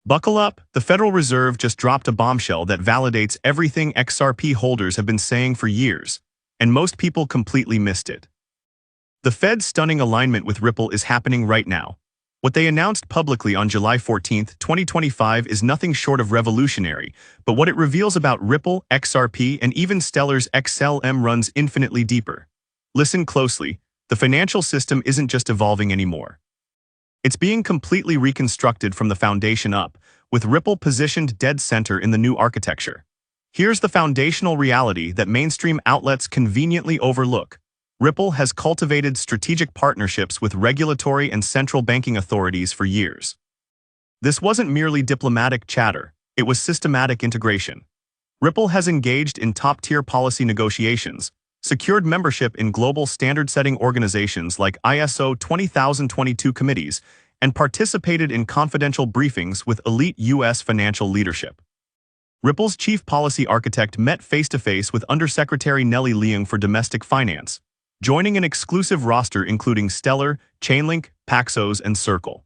Buckle up, the Federal Reserve just dropped a bombshell that validates everything XRP holders have been saying for years, and most people completely missed it. The Fed's stunning alignment with Ripple is happening right now. What they announced publicly on July 14, 2025 is nothing short of revolutionary, but what it reveals about Ripple, XRP, and even Stellar's XLM runs infinitely deeper. Listen closely, the financial system isn't just evolving anymore. It's being completely reconstructed from the foundation up, with Ripple positioned dead center in the new architecture. Here's the foundational reality that mainstream outlets conveniently overlook. Ripple has cultivated strategic partnerships with regulatory and central banking authorities for years. This wasn't merely diplomatic chatter, it was systematic integration. Ripple has engaged in top-tier policy negotiations, secured membership in global standard-setting organizations like ISO 20022 committees, and participated in confidential briefings with elite U.S. financial leadership. Ripple's chief policy architect met face-to-face with Undersecretary Nellie Leung for domestic finance, joining an exclusive roster including Stellar, Chainlink, Paxos, and Circle.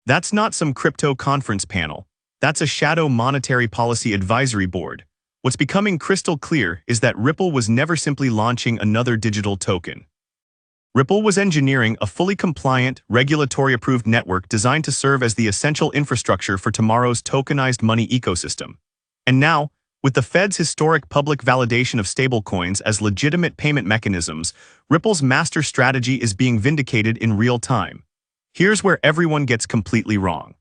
That's not some crypto conference panel. That's a shadow monetary policy advisory board. What's becoming crystal clear is that Ripple was never simply launching another digital token. Ripple was engineering a fully compliant, regulatory-approved network designed to serve as the essential infrastructure for tomorrow's tokenized money ecosystem. And now, with the Fed's historic public validation of stablecoins as legitimate payment mechanisms, Ripple's master strategy is being vindicated in real time. Here's where everyone gets completely wrong.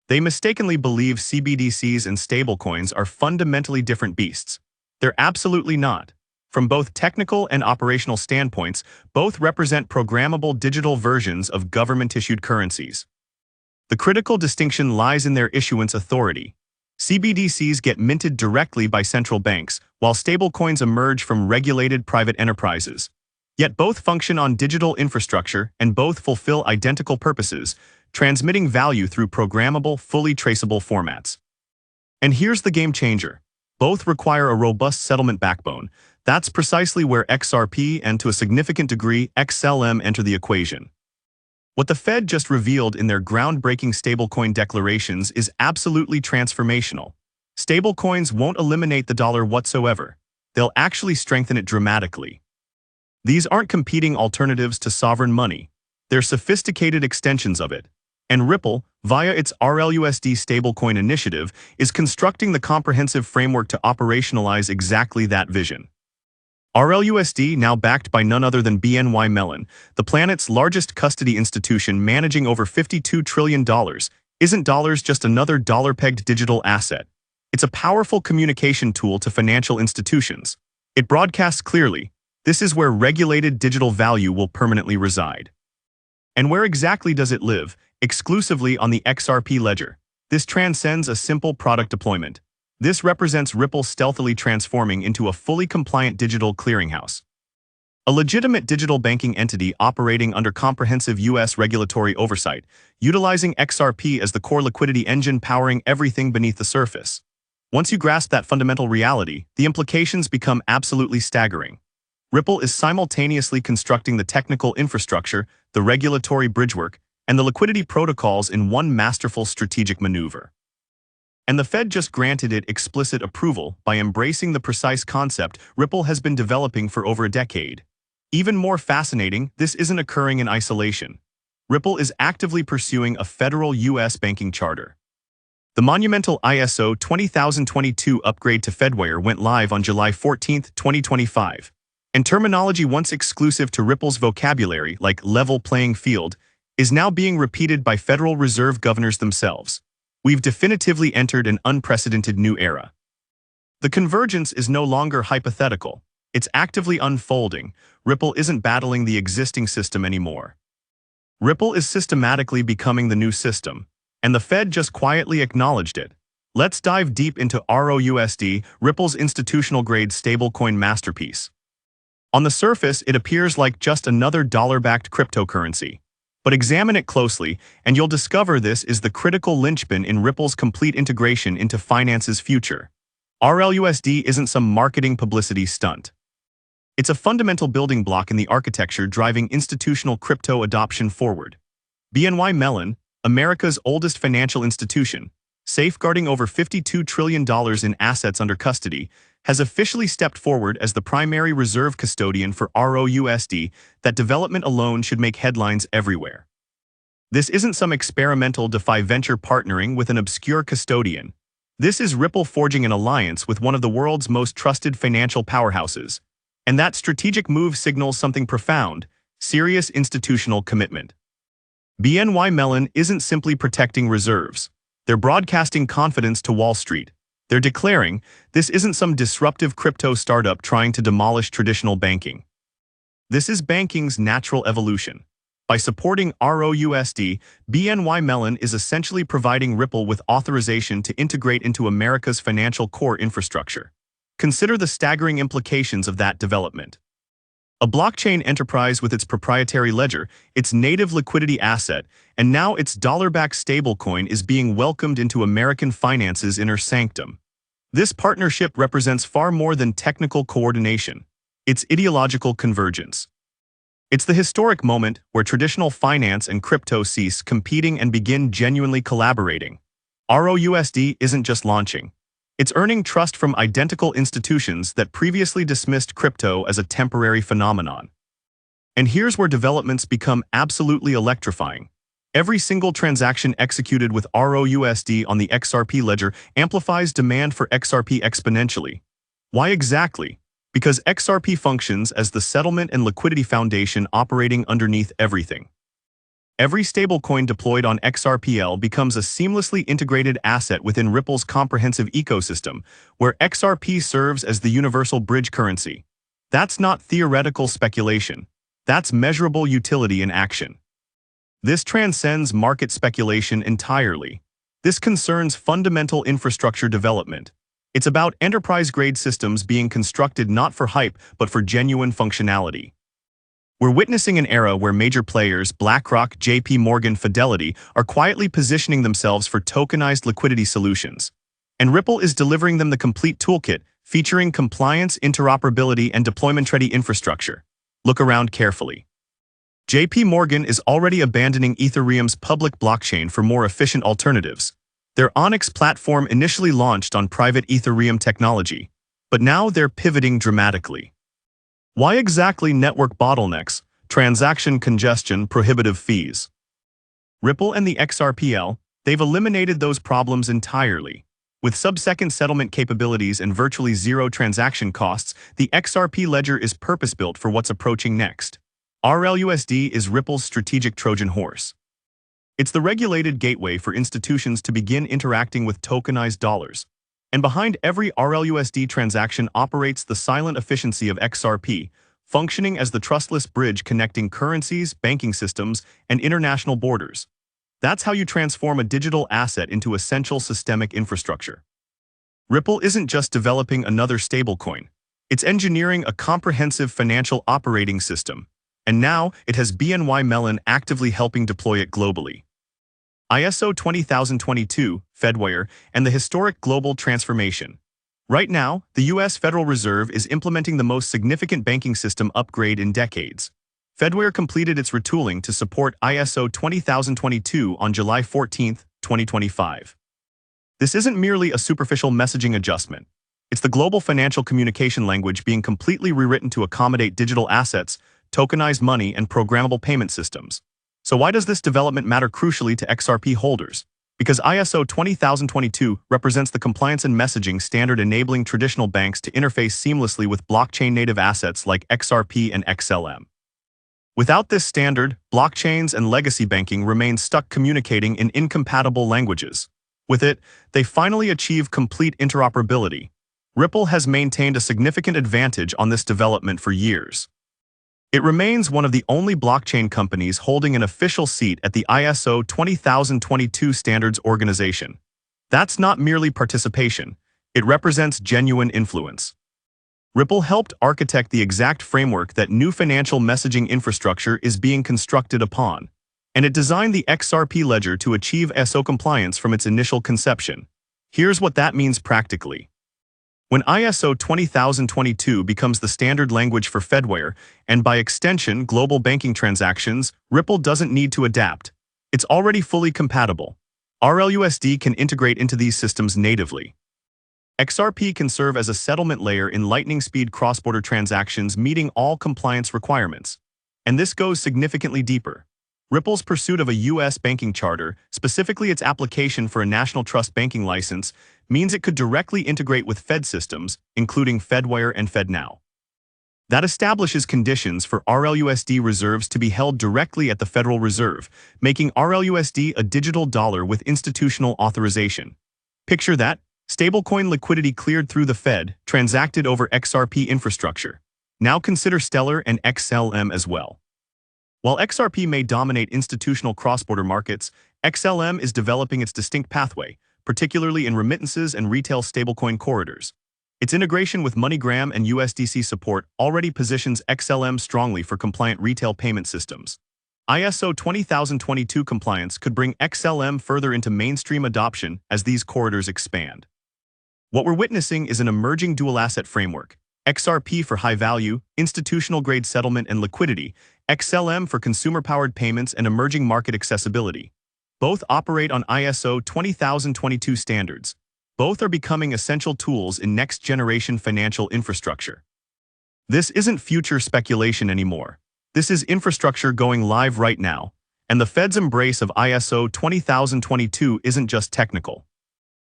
They mistakenly believe CBDCs and stablecoins are fundamentally different beasts. They're absolutely not. From both technical and operational standpoints, both represent programmable digital versions of government-issued currencies. The critical distinction lies in their issuance authority. CBDCs get minted directly by central banks, while stablecoins emerge from regulated private enterprises. Yet both function on digital infrastructure and both fulfill identical purposes, transmitting value through programmable, fully traceable formats. And here's the game changer. Both require a robust settlement backbone. That's precisely where XRP and, to a significant degree, XLM enter the equation. What the Fed just revealed in their groundbreaking stablecoin declarations is absolutely transformational. Stablecoins won't eliminate the dollar whatsoever. They'll actually strengthen it dramatically. These aren't competing alternatives to sovereign money. They're sophisticated extensions of it. And Ripple, via its RLUSD stablecoin initiative, is constructing the comprehensive framework to operationalize exactly that vision. RLUSD, now backed by none other than BNY Mellon, the planet's largest custody institution managing over $52 trillion, isn't dollars just another dollar-pegged digital asset. It's a powerful communication tool to financial institutions. It broadcasts clearly, this is where regulated digital value will permanently reside. And where exactly does it live? Exclusively on the XRP ledger. This transcends a simple product deployment. This represents Ripple stealthily transforming into a fully compliant digital clearinghouse. A legitimate digital banking entity operating under comprehensive U.S. regulatory oversight, utilizing XRP as the core liquidity engine powering everything beneath the surface. Once you grasp that fundamental reality, the implications become absolutely staggering. Ripple is simultaneously constructing the technical infrastructure, the regulatory bridgework, and the liquidity protocols in one masterful strategic maneuver. And the Fed just granted it explicit approval by embracing the precise concept Ripple has been developing for over a decade. Even more fascinating, this isn't occurring in isolation. Ripple is actively pursuing a federal U.S. banking charter. The monumental ISO 20022 upgrade to Fedwire went live on July 14, 2025. And terminology once exclusive to Ripple's vocabulary, like level playing field, is now being repeated by Federal Reserve governors themselves. We've definitively entered an unprecedented new era. The convergence is no longer hypothetical. It's actively unfolding. Ripple isn't battling the existing system anymore. Ripple is systematically becoming the new system, and the Fed just quietly acknowledged it. Let's dive deep into ROUSD, Ripple's institutional-grade stablecoin masterpiece. On the surface, it appears like just another dollar-backed cryptocurrency. But examine it closely, and you'll discover this is the critical linchpin in Ripple's complete integration into finance's future. RLUSD isn't some marketing publicity stunt. It's a fundamental building block in the architecture driving institutional crypto adoption forward. BNY Mellon, America's oldest financial institution, safeguarding over $52 trillion in assets under custody, has officially stepped forward as the primary reserve custodian for ROUSD. That development alone should make headlines everywhere. This isn't some experimental DeFi venture partnering with an obscure custodian. This is Ripple forging an alliance with one of the world's most trusted financial powerhouses. And that strategic move signals something profound: serious institutional commitment. BNY Mellon isn't simply protecting reserves. They're broadcasting confidence to Wall Street. They're declaring, this isn't some disruptive crypto startup trying to demolish traditional banking. This is banking's natural evolution. By supporting ROUSD, BNY Mellon is essentially providing Ripple with authorization to integrate into America's financial core infrastructure. Consider the staggering implications of that development. A blockchain enterprise with its proprietary ledger, its native liquidity asset, and now its dollar-backed stablecoin is being welcomed into American finance's inner sanctum. This partnership represents far more than technical coordination. It's ideological convergence. It's the historic moment where traditional finance and crypto cease competing and begin genuinely collaborating. ROUSD isn't just launching. It's earning trust from identical institutions that previously dismissed crypto as a temporary phenomenon. And here's where developments become absolutely electrifying. Every single transaction executed with ROUSD on the XRP ledger amplifies demand for XRP exponentially. Why exactly? Because XRP functions as the settlement and liquidity foundation operating underneath everything. Every stablecoin deployed on XRPL becomes a seamlessly integrated asset within Ripple's comprehensive ecosystem, where XRP serves as the universal bridge currency. That's not theoretical speculation. That's measurable utility in action. This transcends market speculation entirely. This concerns fundamental infrastructure development. It's about enterprise-grade systems being constructed not for hype, but for genuine functionality. We're witnessing an era where major players, BlackRock, JP Morgan, Fidelity, are quietly positioning themselves for tokenized liquidity solutions. And Ripple is delivering them the complete toolkit, featuring compliance, interoperability, and deployment-ready infrastructure. Look around carefully. JP Morgan is already abandoning Ethereum's public blockchain for more efficient alternatives. Their Onyx platform initially launched on private Ethereum technology, but now they're pivoting dramatically. Why exactly network bottlenecks, transaction congestion, prohibitive fees? Ripple and the XRPL, they've eliminated those problems entirely. With sub-second settlement capabilities and virtually zero transaction costs, the XRP ledger is purpose-built for what's approaching next. RLUSD is Ripple's strategic Trojan horse. It's the regulated gateway for institutions to begin interacting with tokenized dollars. And behind every RLUSD transaction operates the silent efficiency of XRP, functioning as the trustless bridge connecting currencies, banking systems, and international borders. That's how you transform a digital asset into essential systemic infrastructure. Ripple isn't just developing another stablecoin. It's engineering a comprehensive financial operating system. And now it has BNY Mellon actively helping deploy it globally. ISO 20022, Fedwire, and the historic global transformation. Right now, the U.S. Federal Reserve is implementing the most significant banking system upgrade in decades. Fedwire completed its retooling to support ISO 20022 on July 14, 2025. This isn't merely a superficial messaging adjustment. It's the global financial communication language being completely rewritten to accommodate digital assets, tokenized money, and programmable payment systems. So why does this development matter crucially to XRP holders? Because ISO 20022 represents the compliance and messaging standard enabling traditional banks to interface seamlessly with blockchain-native assets like XRP and XLM. Without this standard, blockchains and legacy banking remain stuck communicating in incompatible languages. With it, they finally achieve complete interoperability. Ripple has maintained a significant advantage on this development for years. It remains one of the only blockchain companies holding an official seat at the ISO 20022 Standards Organization. That's not merely participation, it represents genuine influence. Ripple helped architect the exact framework that new financial messaging infrastructure is being constructed upon, and it designed the XRP ledger to achieve ISO compliance from its initial conception. Here's what that means practically. When ISO 20022 becomes the standard language for Fedwire, and by extension global banking transactions, Ripple doesn't need to adapt. It's already fully compatible. RLUSD can integrate into these systems natively. XRP can serve as a settlement layer in lightning-speed cross-border transactions meeting all compliance requirements. And this goes significantly deeper. Ripple's pursuit of a U.S. banking charter, specifically its application for a national trust banking license, means it could directly integrate with Fed systems, including Fedwire and FedNow. That establishes conditions for RLUSD reserves to be held directly at the Federal Reserve, making RLUSD a digital dollar with institutional authorization. Picture that, stablecoin liquidity cleared through the Fed, transacted over XRP infrastructure. Now consider Stellar and XLM as well. While XRP may dominate institutional cross-border markets, XLM is developing its distinct pathway, particularly in remittances and retail stablecoin corridors. Its integration with MoneyGram and USDC support already positions XLM strongly for compliant retail payment systems. ISO 20022 compliance could bring XLM further into mainstream adoption as these corridors expand. What we're witnessing is an emerging dual-asset framework: XRP for high-value, institutional-grade settlement and liquidity, XLM for consumer-powered payments and emerging market accessibility. Both operate on ISO 20022 standards. Both are becoming essential tools in next-generation financial infrastructure. This isn't future speculation anymore. This is infrastructure going live right now, and the Fed's embrace of ISO 20022 isn't just technical.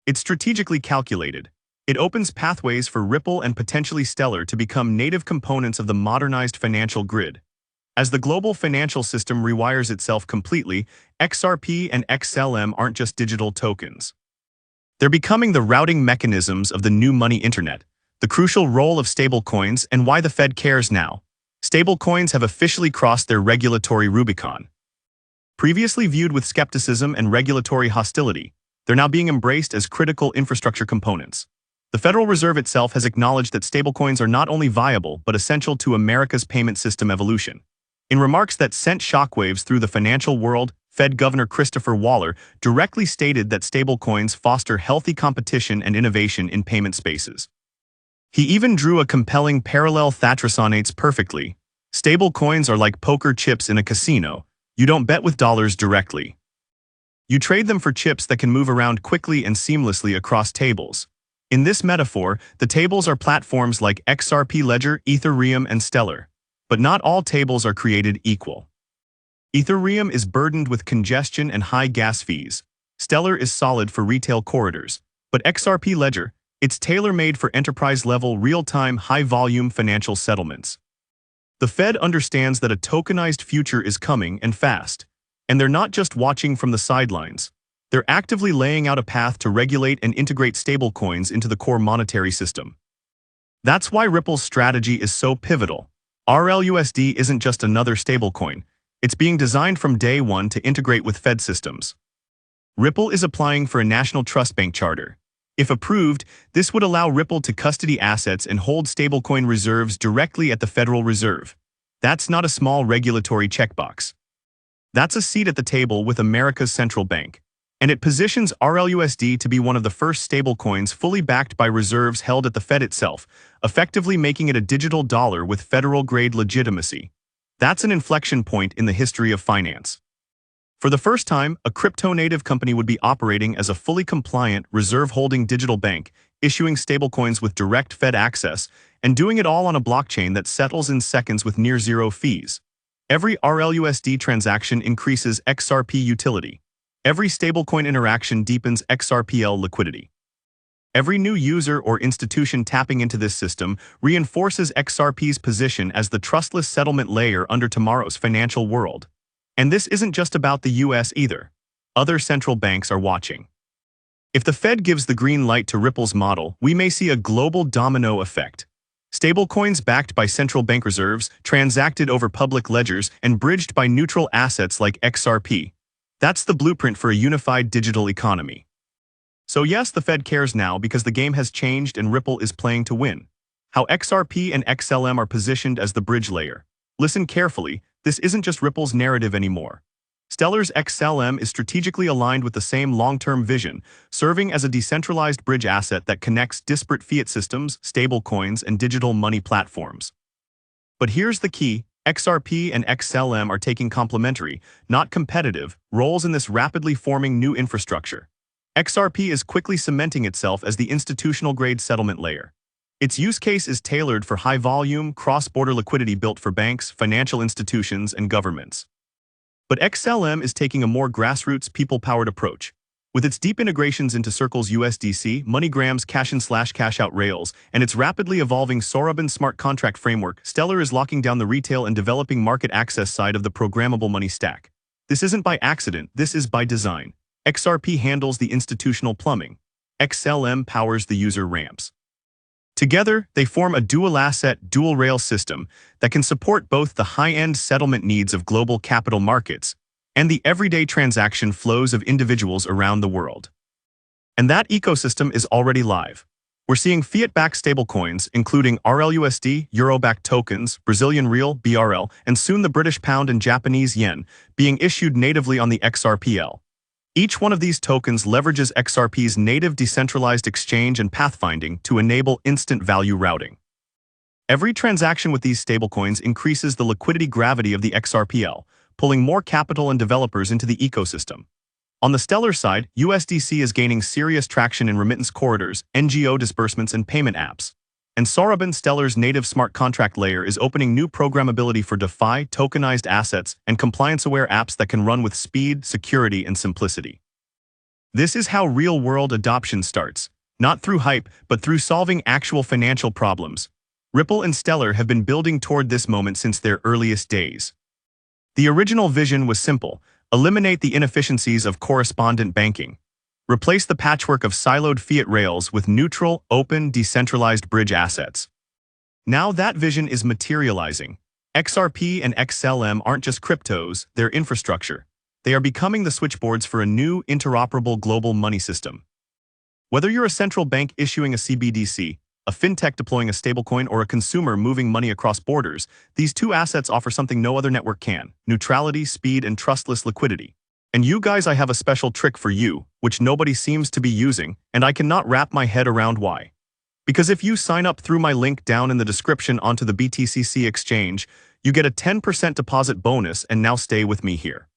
It's strategically calculated. It opens pathways for Ripple and potentially Stellar to become native components of the modernized financial grid. As the global financial system rewires itself completely, XRP and XLM aren't just digital tokens. They're becoming the routing mechanisms of the new money internet, the crucial role of stablecoins, and why the Fed cares now. Stablecoins have officially crossed their regulatory Rubicon. Previously viewed with skepticism and regulatory hostility, they're now being embraced as critical infrastructure components. The Federal Reserve itself has acknowledged that stablecoins are not only viable but essential to America's payment system evolution. In remarks that sent shockwaves through the financial world, Fed Governor Christopher Waller directly stated that stablecoins foster healthy competition and innovation in payment spaces. He even drew a compelling parallel that resonates perfectly. Stablecoins are like poker chips in a casino. You don't bet with dollars directly. You trade them for chips that can move around quickly and seamlessly across tables. In this metaphor, the tables are platforms like XRP Ledger, Ethereum, and Stellar. But not all tables are created equal. Ethereum is burdened with congestion and high gas fees. Stellar is solid for retail corridors. But XRP Ledger, it's tailor-made for enterprise-level, real-time, high-volume financial settlements. The Fed understands that a tokenized future is coming, and fast. And they're not just watching from the sidelines. They're actively laying out a path to regulate and integrate stablecoins into the core monetary system. That's why Ripple's strategy is so pivotal. RLUSD isn't just another stablecoin. It's being designed from day one to integrate with Fed systems. Ripple is applying for a national trust bank charter. If approved, this would allow Ripple to custody assets and hold stablecoin reserves directly at the Federal Reserve. That's not a small regulatory checkbox. That's a seat at the table with America's central bank. And it positions RLUSD to be one of the first stablecoins fully backed by reserves held at the Fed itself, effectively making it a digital dollar with federal-grade legitimacy. That's an inflection point in the history of finance. For the first time, a crypto-native company would be operating as a fully compliant, reserve-holding digital bank, issuing stablecoins with direct Fed access, and doing it all on a blockchain that settles in seconds with near-zero fees. Every RLUSD transaction increases XRP utility. Every stablecoin interaction deepens XRPL liquidity. Every new user or institution tapping into this system reinforces XRP's position as the trustless settlement layer under tomorrow's financial world. And this isn't just about the US either. Other central banks are watching. If the Fed gives the green light to Ripple's model, we may see a global domino effect. Stablecoins backed by central bank reserves, transacted over public ledgers, and bridged by neutral assets like XRP. That's the blueprint for a unified digital economy. So yes, the Fed cares now because the game has changed and Ripple is playing to win. How XRP and XLM are positioned as the bridge layer. Listen carefully, this isn't just Ripple's narrative anymore. Stellar's XLM is strategically aligned with the same long-term vision, serving as a decentralized bridge asset that connects disparate fiat systems, stablecoins, and digital money platforms. But here's the key: XRP and XLM are taking complementary, not competitive, roles in this rapidly forming new infrastructure. XRP is quickly cementing itself as the institutional-grade settlement layer. Its use case is tailored for high-volume, cross-border liquidity built for banks, financial institutions, and governments. But XLM is taking a more grassroots, people-powered approach. With its deep integrations into Circle's USDC, MoneyGram's cash-in/cash-out rails, and its rapidly evolving Soroban smart contract framework, Stellar is locking down the retail and developing market access side of the programmable money stack. This isn't by accident, this is by design. XRP handles the institutional plumbing. XLM powers the user ramps. Together, they form a dual-asset, dual-rail system that can support both the high-end settlement needs of global capital markets and the everyday transaction flows of individuals around the world. And that ecosystem is already live. We're seeing fiat-backed stablecoins, including RLUSD, Euro-backed tokens, Brazilian Real, BRL, and soon the British Pound and Japanese Yen, being issued natively on the XRPL. Each one of these tokens leverages XRP's native decentralized exchange and pathfinding to enable instant value routing. Every transaction with these stablecoins increases the liquidity gravity of the XRPL, pulling more capital and developers into the ecosystem. On the Stellar side, USDC is gaining serious traction in remittance corridors, NGO disbursements, and payment apps. And Soroban Stellar's native smart contract layer is opening new programmability for DeFi, tokenized assets, and compliance-aware apps that can run with speed, security, and simplicity. This is how real-world adoption starts, not through hype, but through solving actual financial problems. Ripple and Stellar have been building toward this moment since their earliest days. The original vision was simple: eliminate the inefficiencies of correspondent banking. Replace the patchwork of siloed fiat rails with neutral, open, decentralized bridge assets. Now that vision is materializing. XRP and XLM aren't just cryptos, they're infrastructure. They are becoming the switchboards for a new, interoperable global money system. Whether you're a central bank issuing a CBDC, a fintech deploying a stablecoin, or a consumer moving money across borders, these two assets offer something no other network can: neutrality, speed, and trustless liquidity. And you guys, I have a special trick for you, which nobody seems to be using, and I cannot wrap my head around why. Because if you sign up through my link down in the description onto the BTCC exchange, you get a 10% deposit bonus, and now stay with me here.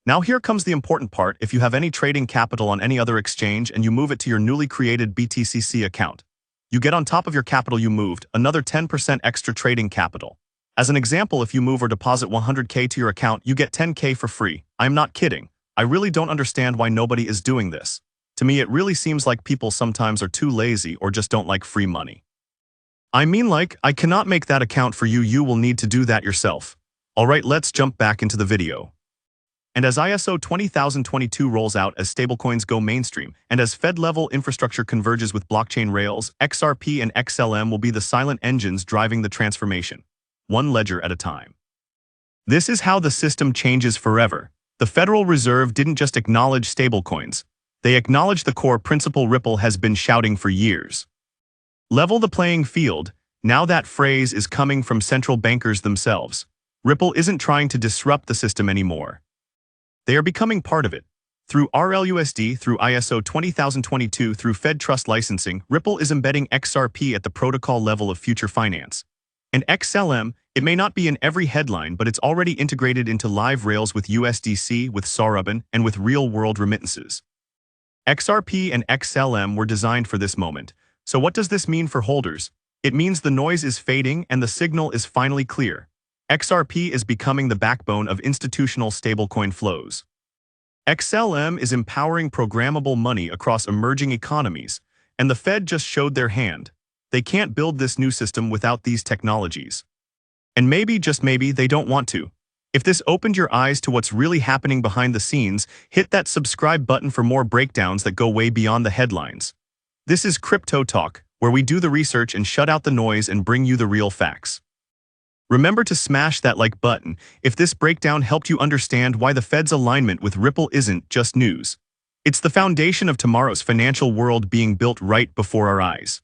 Now here comes the important part: if you have any trading capital on any other exchange and you move it to your newly created BTCC account, you get on top of your capital you moved another 10% extra trading capital. As an example, if you move or deposit 100K to your account, you get 10K for free. I'm not kidding. I really don't understand why nobody is doing this. To me, it really seems like people sometimes are too lazy or just don't like free money. I mean, like, I cannot make that account for you. You will need to do that yourself. Alright, let's jump back into the video. And as ISO 20022 rolls out, as stablecoins go mainstream, and as Fed-level infrastructure converges with blockchain rails, XRP and XLM will be the silent engines driving the transformation, one ledger at a time. This is how the system changes forever. The Federal Reserve didn't just acknowledge stablecoins, they acknowledged the core principle Ripple has been shouting for years. Level the playing field. Now that phrase is coming from central bankers themselves. Ripple isn't trying to disrupt the system anymore. They are becoming part of it. Through RLUSD, through ISO 20022, through Fed Trust licensing, Ripple is embedding XRP at the protocol level of future finance. And XLM, it may not be in every headline, but it's already integrated into live rails with USDC, with Soroban, and with real-world remittances. XRP and XLM were designed for this moment. So what does this mean for holders? It means the noise is fading and the signal is finally clear. XRP is becoming the backbone of institutional stablecoin flows. XLM is empowering programmable money across emerging economies, and the Fed just showed their hand. They can't build this new system without these technologies. And maybe, just maybe, they don't want to. If this opened your eyes to what's really happening behind the scenes, hit that subscribe button for more breakdowns that go way beyond the headlines. This is Crypto Talk, where we do the research and shut out the noise and bring you the real facts. Remember to smash that like button if this breakdown helped you understand why the Fed's alignment with Ripple isn't just news. It's the foundation of tomorrow's financial world being built right before our eyes.